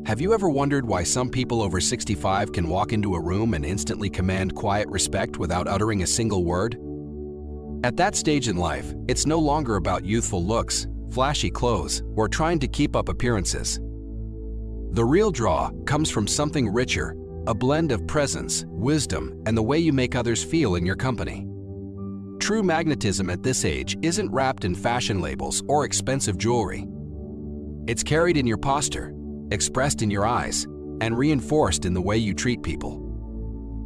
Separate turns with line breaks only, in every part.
Have you ever wondered why some people over 65 can walk into a room and instantly command quiet respect without uttering a single word? At that stage in life, it's no longer about youthful looks, flashy clothes, or trying to keep up appearances. The real draw comes from something richer, a blend of presence, wisdom, and the way you make others feel in your company. True magnetism at this age isn't wrapped in fashion labels or expensive jewelry. It's carried in your posture, expressed in your eyes, and reinforced in the way you treat people.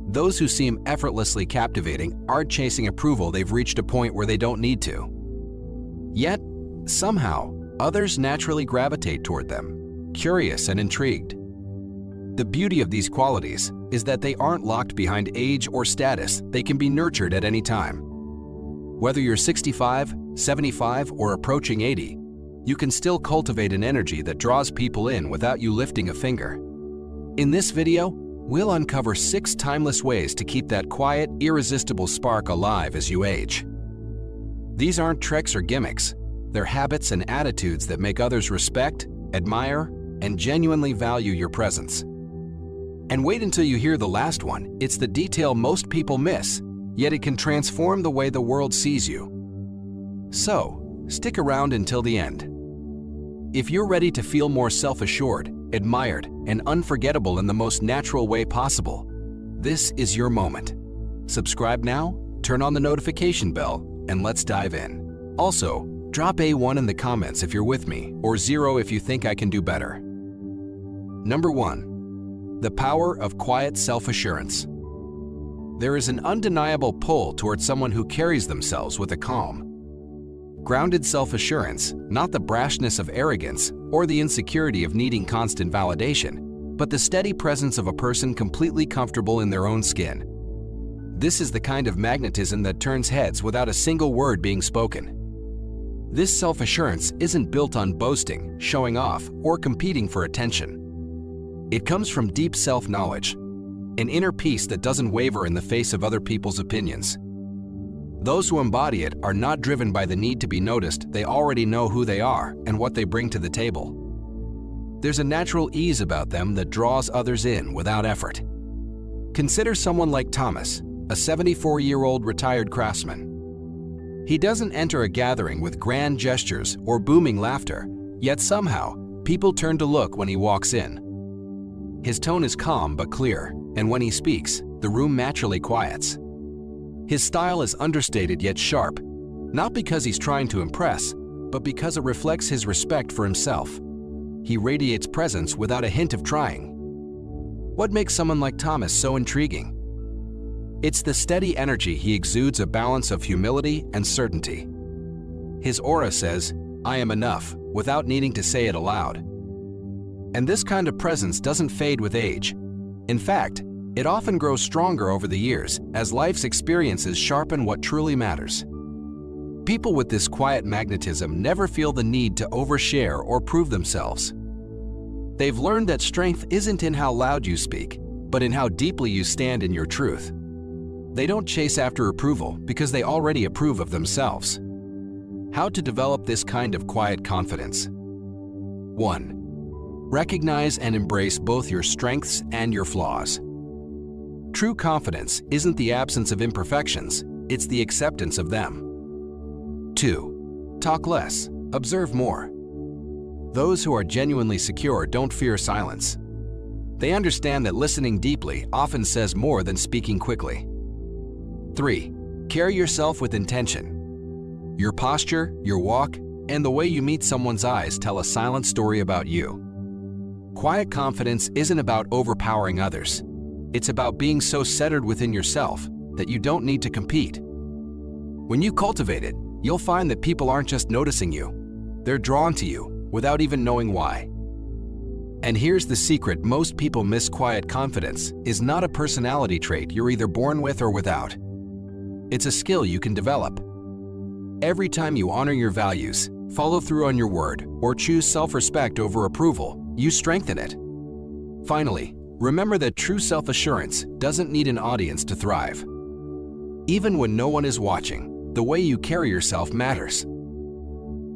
Those who seem effortlessly captivating aren't chasing approval. They've reached a point where they don't need to. Yet, somehow, others naturally gravitate toward them, curious and intrigued. The beauty of these qualities is that they aren't locked behind age or status. They can be nurtured at any time. Whether you're 65, 75, or approaching 80, you can still cultivate an energy that draws people in without you lifting a finger. In this video, we'll uncover 6 timeless ways to keep that quiet, irresistible spark alive as you age. These aren't tricks or gimmicks. They're habits and attitudes that make others respect, admire, and genuinely value your presence. And wait until you hear the last one. It's the detail most people miss, yet it can transform the way the world sees you. So, stick around until the end. If you're ready to feel more self-assured, admired, and unforgettable in the most natural way possible, this is your moment. Subscribe now, turn on the notification bell, and let's dive in. Also, drop A1 in the comments if you're with me, or 0 if you think I can do better. Number 1. The power of quiet self-assurance. There is an undeniable pull toward someone who carries themselves with a calm, grounded self-assurance, not the brashness of arrogance or the insecurity of needing constant validation, but the steady presence of a person completely comfortable in their own skin. This is the kind of magnetism that turns heads without a single word being spoken. This self-assurance isn't built on boasting, showing off, or competing for attention. It comes from deep self-knowledge, an inner peace that doesn't waver in the face of other people's opinions. Those who embody it are not driven by the need to be noticed. They already know who they are and what they bring to the table. There's a natural ease about them that draws others in without effort. Consider someone like Thomas, a 74-year-old retired craftsman. He doesn't enter a gathering with grand gestures or booming laughter, yet somehow, people turn to look when he walks in. His tone is calm but clear, and when he speaks, the room naturally quiets. His style is understated yet sharp, not because he's trying to impress, but because it reflects his respect for himself. He radiates presence without a hint of trying. What makes someone like Thomas so intriguing? It's the steady energy he exudes, a balance of humility and certainty. His aura says, "I am enough," without needing to say it aloud. And this kind of presence doesn't fade with age. In fact, it often grows stronger over the years as life's experiences sharpen what truly matters. People with this quiet magnetism never feel the need to overshare or prove themselves. They've learned that strength isn't in how loud you speak, but in how deeply you stand in your truth. They don't chase after approval because they already approve of themselves. How to develop this kind of quiet confidence? 1. Recognize and embrace both your strengths and your flaws. True confidence isn't the absence of imperfections, it's the acceptance of them. 2. Talk less, observe more. Those who are genuinely secure don't fear silence. They understand that listening deeply often says more than speaking quickly. 3. Carry yourself with intention. Your posture, your walk, and the way you meet someone's eyes tell a silent story about you. Quiet confidence isn't about overpowering others. It's about being so centered within yourself that you don't need to compete. When you cultivate it, you'll find that people aren't just noticing you. They're drawn to you without even knowing why. And here's the secret most people miss: quiet confidence is not a personality trait you're either born with or without. It's a skill you can develop. Every time you honor your values, follow through on your word, or choose self-respect over approval, you strengthen it. Finally, remember that true self-assurance doesn't need an audience to thrive. Even when no one is watching, the way you carry yourself matters.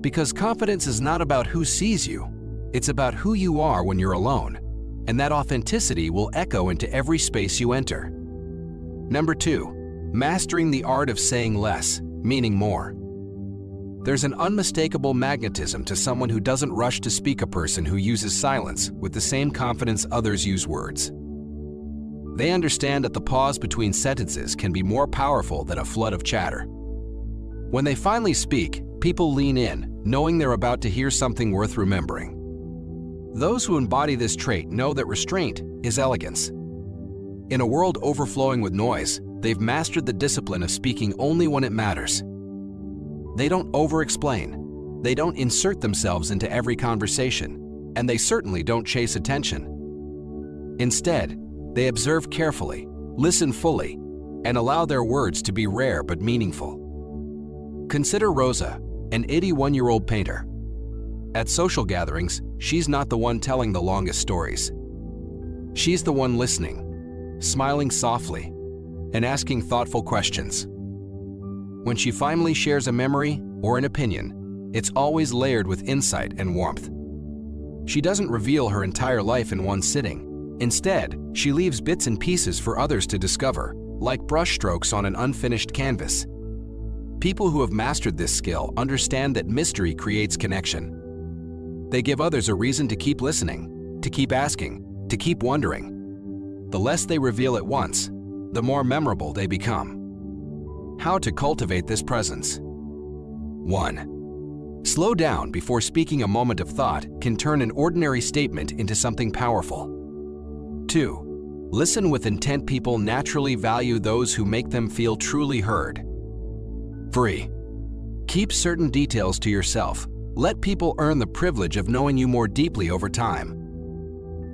Because confidence is not about who sees you, it's about who you are when you're alone. and that authenticity will echo into every space you enter. Number 2, mastering the art of saying less, meaning more. There's an unmistakable magnetism to someone who doesn't rush to speak, a person who uses silence with the same confidence others use words. They understand that the pause between sentences can be more powerful than a flood of chatter. When they finally speak, people lean in, knowing they're about to hear something worth remembering. Those who embody this trait know that restraint is elegance. In a world overflowing with noise, they've mastered the discipline of speaking only when it matters. They don't over-explain. They don't insert themselves into every conversation, and they certainly don't chase attention. Instead, they observe carefully, listen fully, and allow their words to be rare but meaningful. Consider Rosa, an 81-year-old painter. At social gatherings, she's not the one telling the longest stories. She's the one listening, smiling softly, and asking thoughtful questions. When she finally shares a memory or an opinion, it's always layered with insight and warmth. She doesn't reveal her entire life in one sitting. Instead, she leaves bits and pieces for others to discover, like brushstrokes on an unfinished canvas. People who have mastered this skill understand that mystery creates connection. They give others a reason to keep listening, to keep asking, to keep wondering. The less they reveal at once, the more memorable they become. How to cultivate this presence? 1. Slow down before speaking. A moment of thought can turn an ordinary statement into something powerful. 2. Listen with intent. People naturally value those who make them feel truly heard. 3. Keep certain details to yourself. Let people earn the privilege of knowing you more deeply over time.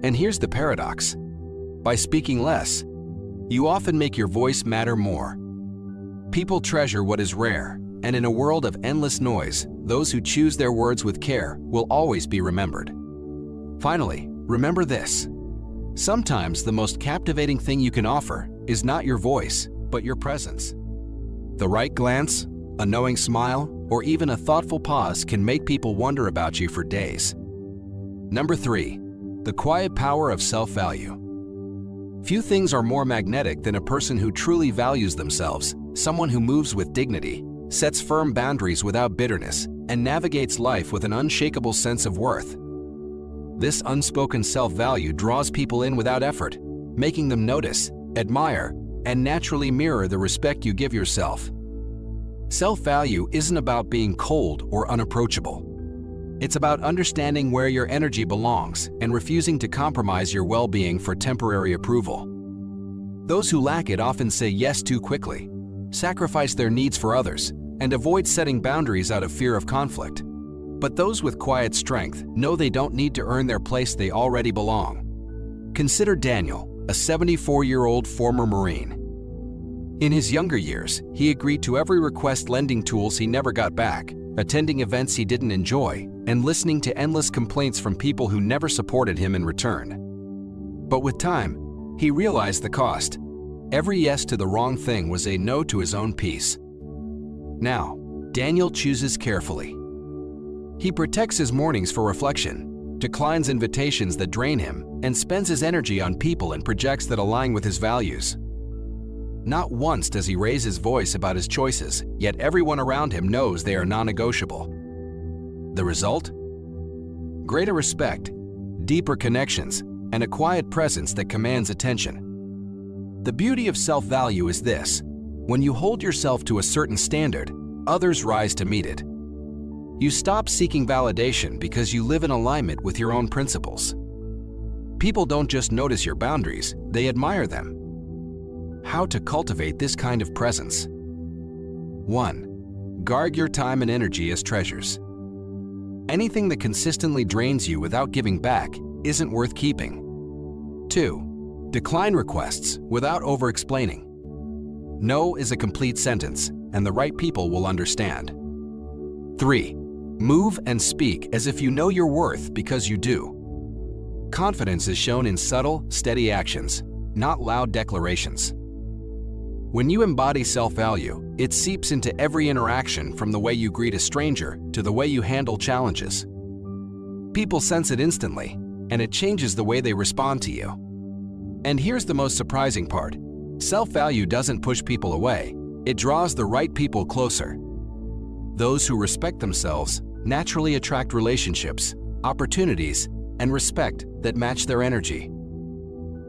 And here's the paradox. By speaking less, you often make your voice matter more. People treasure what is rare, and in a world of endless noise, those who choose their words with care will always be remembered. Finally, remember this. Sometimes the most captivating thing you can offer is not your voice, but your presence. The right glance, a knowing smile, or even a thoughtful pause can make people wonder about you for days. Number 3, the quiet power of self-value. Few things are more magnetic than a person who truly values themselves, someone who moves with dignity, sets firm boundaries without bitterness, and navigates life with an unshakable sense of worth. This unspoken self-value draws people in without effort, making them notice, admire, and naturally mirror the respect you give yourself. Self-value isn't about being cold or unapproachable. It's about understanding where your energy belongs and refusing to compromise your well-being for temporary approval. Those who lack it often say yes too quickly, sacrifice their needs for others, and avoid setting boundaries out of fear of conflict. But those with quiet strength know they don't need to earn their place, they already belong. Consider Daniel, a 74-year-old former Marine. In his younger years, he agreed to every request, lending tools he never got back, attending events he didn't enjoy, and listening to endless complaints from people who never supported him in return. But with time, he realized the cost. Every yes to the wrong thing was a no to his own peace. Now, Daniel chooses carefully. He protects his mornings for reflection, declines invitations that drain him, and spends his energy on people and projects that align with his values. Not once does he raise his voice about his choices, yet everyone around him knows they are non-negotiable. The result? Greater respect, deeper connections, and a quiet presence that commands attention. The beauty of self-value is this: when you hold yourself to a certain standard, others rise to meet it. You stop seeking validation because you live in alignment with your own principles. People don't just notice your boundaries, they admire them. How to cultivate this kind of presence? 1. Guard your time and energy as treasures. Anything that consistently drains you without giving back isn't worth keeping. 2. Decline requests without over-explaining. No is a complete sentence, and the right people will understand. 3. Move and speak as if you know your worth, because you do. Confidence is shown in subtle, steady actions, not loud declarations. When you embody self-value, it seeps into every interaction, from the way you greet a stranger to the way you handle challenges. People sense it instantly, and it changes the way they respond to you. And here's the most surprising part. Self-value doesn't push people away. It draws the right people closer. Those who respect themselves naturally attract relationships, opportunities, and respect that match their energy.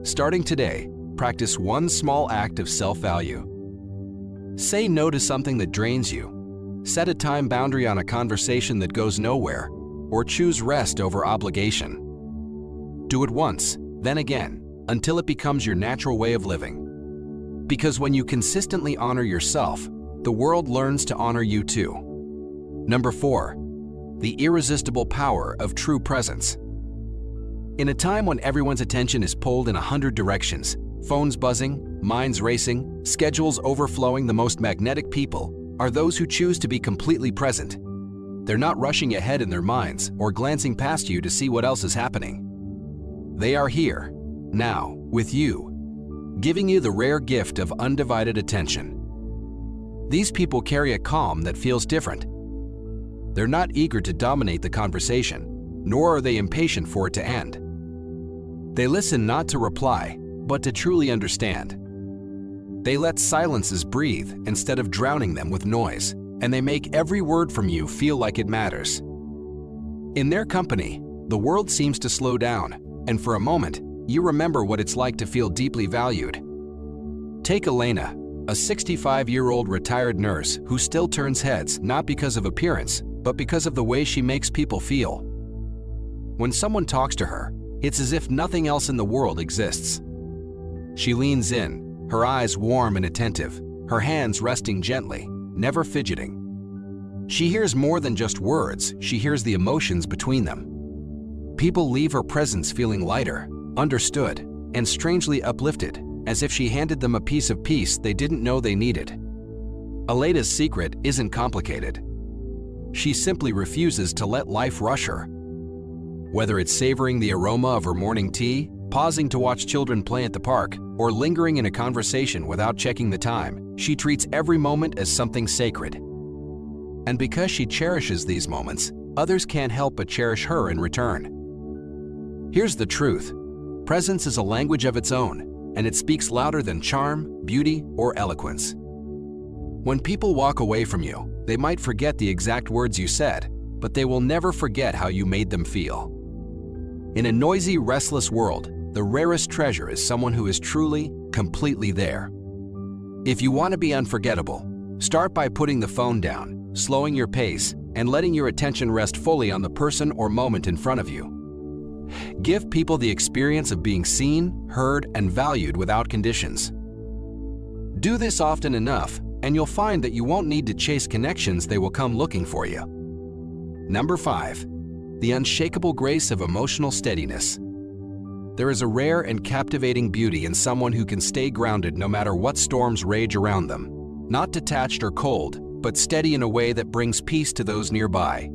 Starting today, practice one small act of self-value. Say no to something that drains you. Set a time boundary on a conversation that goes nowhere, or choose rest over obligation. Do it once, then again, until it becomes your natural way of living. Because when you consistently honor yourself, the world learns to honor you too. Number 4. The irresistible power of true presence. In a time when everyone's attention is pulled in 100 directions, phones buzzing, minds racing, schedules overflowing, the most magnetic people are those who choose to be completely present. They're not rushing ahead in their minds or glancing past you to see what else is happening. They are here, now, with you, giving you the rare gift of undivided attention. These people carry a calm that feels different. They're not eager to dominate the conversation, nor are they impatient for it to end. They listen not to reply, but to truly understand. They let silences breathe instead of drowning them with noise, and they make every word from you feel like it matters. In their company, the world seems to slow down, and for a moment, you remember what it's like to feel deeply valued. Take Elena, a 65-year-old retired nurse who still turns heads not because of appearance, but because of the way she makes people feel. When someone talks to her, it's as if nothing else in the world exists. She leans in, her eyes warm and attentive, her hands resting gently, never fidgeting. She hears more than just words, she hears the emotions between them. People leave her presence feeling lighter, understood, and strangely uplifted, as if she handed them a piece of peace they didn't know they needed. Elena's secret isn't complicated. She simply refuses to let life rush her. Whether it's savoring the aroma of her morning tea, pausing to watch children play at the park, or lingering in a conversation without checking the time, she treats every moment as something sacred. And because she cherishes these moments, others can't help but cherish her in return. Here's the truth. Presence is a language of its own, and it speaks louder than charm, beauty, or eloquence. When people walk away from you, they might forget the exact words you said, but they will never forget how you made them feel. In a noisy, restless world, the rarest treasure is someone who is truly, completely there. If you want to be unforgettable, start by putting the phone down, slowing your pace, and letting your attention rest fully on the person or moment in front of you. Give people the experience of being seen, heard, and valued without conditions. Do this often enough, and you'll find that you won't need to chase connections, they will come looking for you. Number 5. The unshakable grace of emotional steadiness. There is a rare and captivating beauty in someone who can stay grounded no matter what storms rage around them. Not detached or cold, but steady in a way that brings peace to those nearby.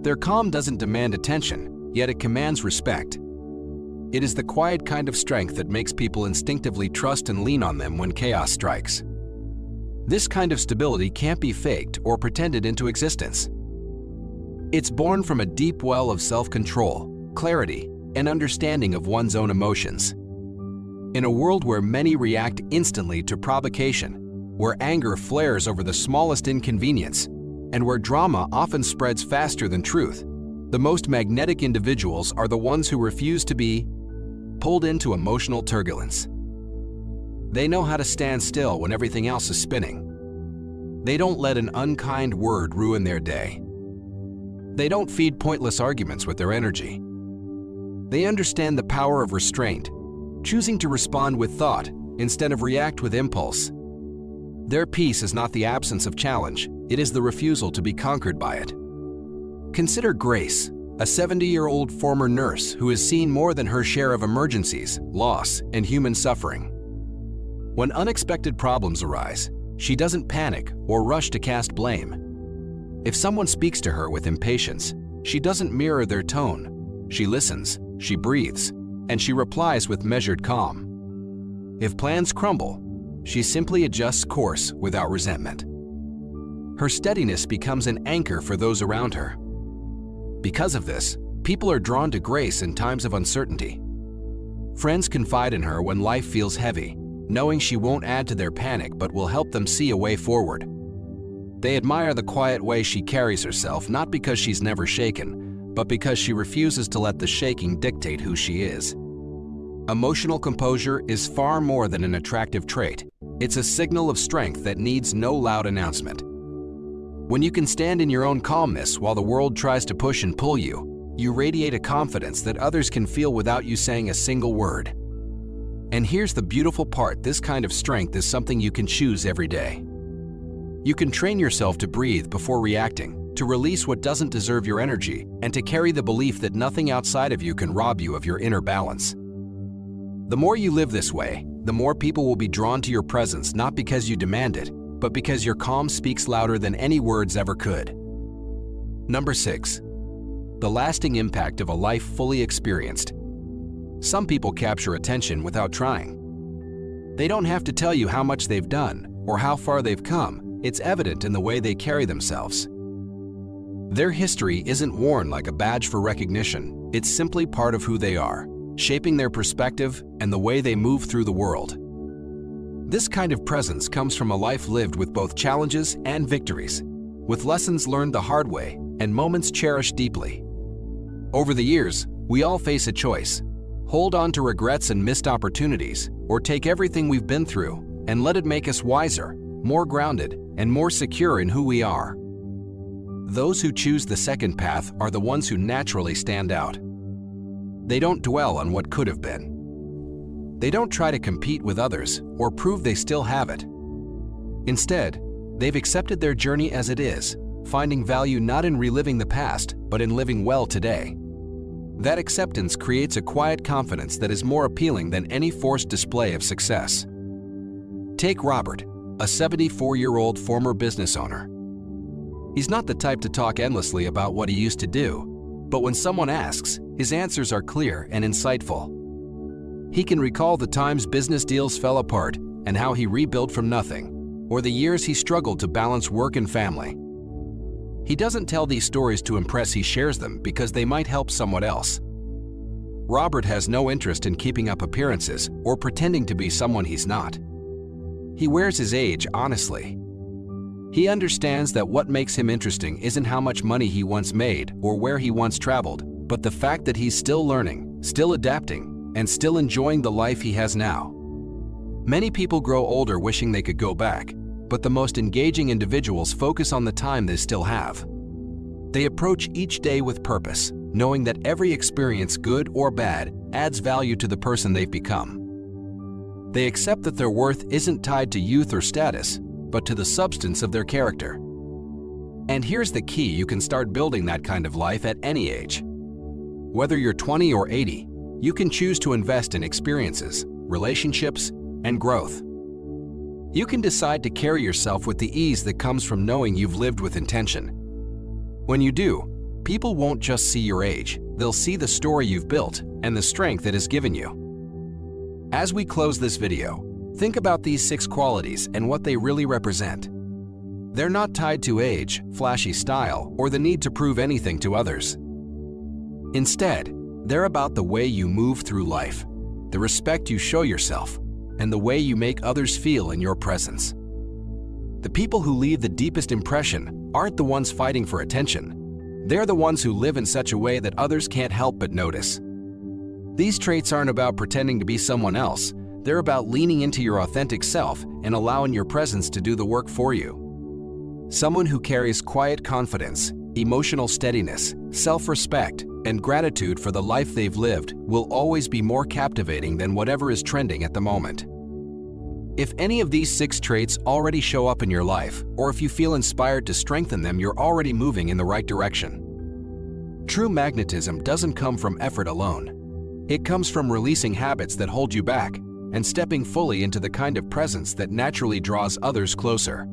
Their calm doesn't demand attention, yet it commands respect. It is the quiet kind of strength that makes people instinctively trust and lean on them when chaos strikes. This kind of stability can't be faked or pretended into existence. It's born from a deep well of self-control, clarity, and understanding of one's own emotions. In a world where many react instantly to provocation, where anger flares over the smallest inconvenience, and where drama often spreads faster than truth, the most magnetic individuals are the ones who refuse to be pulled into emotional turbulence. They know how to stand still when everything else is spinning. They don't let an unkind word ruin their day. They don't feed pointless arguments with their energy. They understand the power of restraint, choosing to respond with thought instead of react with impulse. Their peace is not the absence of challenge, it is the refusal to be conquered by it. Consider Grace, a 70-year-old former nurse who has seen more than her share of emergencies, loss, and human suffering. When unexpected problems arise, she doesn't panic or rush to cast blame. If someone speaks to her with impatience, she doesn't mirror their tone. She listens, she breathes, and she replies with measured calm. If plans crumble, she simply adjusts course without resentment. Her steadiness becomes an anchor for those around her. Because of this, People are drawn to grace in times of uncertainty. Friends confide in her when life feels heavy, knowing she won't add to their panic but will help them see a way forward. They admire the quiet way she carries herself, not because she's never shaken, but because she refuses to let the shaking dictate who she is. Emotional composure is far more than an attractive trait. It's a signal of strength that needs no loud announcement. When you can stand in your own calmness while the world tries to push and pull you, you radiate a confidence that others can feel without you saying a single word. And here's the beautiful part: this kind of strength is something you can choose every day. You can train yourself to breathe before reacting, to release what doesn't deserve your energy, and to carry the belief that nothing outside of you can rob you of your inner balance. The more you live this way, the more people will be drawn to your presence, not because you demand it, but because your calm speaks louder than any words ever could. Number 6. The lasting impact of a life fully experienced. Some people capture attention without trying. They don't have to tell you how much they've done or how far they've come. It's evident in the way they carry themselves. Their history isn't worn like a badge for recognition. It's simply part of who they are, shaping their perspective and the way they move through the world. This kind of presence comes from a life lived with both challenges and victories, with lessons learned the hard way and moments cherished deeply. Over the years, we all face a choice: hold on to regrets and missed opportunities, or take everything we've been through and let it make us wiser, more grounded, and more secure in who we are. Those who choose the second path are the ones who naturally stand out. They don't dwell on what could have been. They don't try to compete with others or prove they still have it. Instead, they've accepted their journey as it is, finding value not in reliving the past, but in living well today. That acceptance creates a quiet confidence that is more appealing than any forced display of success. Take Robert, a 74-year-old former business owner. He's not the type to talk endlessly about what he used to do, but when someone asks, his answers are clear and insightful. He can recall the times business deals fell apart and how he rebuilt from nothing, or the years he struggled to balance work and family. He doesn't tell these stories to impress, he shares them because they might help someone else. Robert has no interest in keeping up appearances or pretending to be someone he's not. He wears his age honestly. He understands that what makes him interesting isn't how much money he once made or where he once traveled, but the fact that he's still learning, still adapting, and still enjoying the life he has now. Many people grow older wishing they could go back, but the most engaging individuals focus on the time they still have. They approach each day with purpose, knowing that every experience, good or bad, adds value to the person they've become. They accept that their worth isn't tied to youth or status, but to the substance of their character. And here's the key: you can start building that kind of life at any age. Whether you're 20 or 80, you can choose to invest in experiences, relationships, and growth. You can decide to carry yourself with the ease that comes from knowing you've lived with intention. When you do, people won't just see your age, they'll see the story you've built and the strength it has given you. As we close this video, think about these 6 qualities and what they really represent. They're not tied to age, flashy style, or the need to prove anything to others. Instead, they're about the way you move through life, the respect you show yourself, and the way you make others feel in your presence. The people who leave the deepest impression aren't the ones fighting for attention. They're the ones who live in such a way that others can't help but notice. These traits aren't about pretending to be someone else. They're about leaning into your authentic self and allowing your presence to do the work for you. Someone who carries quiet confidence, emotional steadiness, self-respect, and gratitude for the life they've lived will always be more captivating than whatever is trending at the moment. If any of these 6 traits already show up in your life, or if you feel inspired to strengthen them, you're already moving in the right direction. True magnetism doesn't come from effort alone. It comes from releasing habits that hold you back and stepping fully into the kind of presence that naturally draws others closer.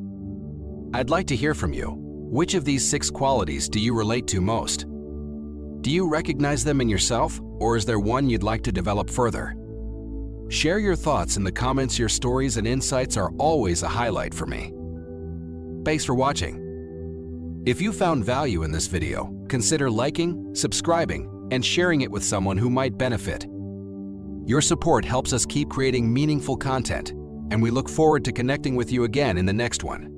I'd like to hear from you. Which of these 6 qualities do you relate to most? Do you recognize them in yourself, or is there one you'd like to develop further? Share your thoughts in the comments. Your stories and insights are always a highlight for me. Thanks for watching. If you found value in this video, consider liking, subscribing, and sharing it with someone who might benefit. Your support helps us keep creating meaningful content, and we look forward to connecting with you again in the next one.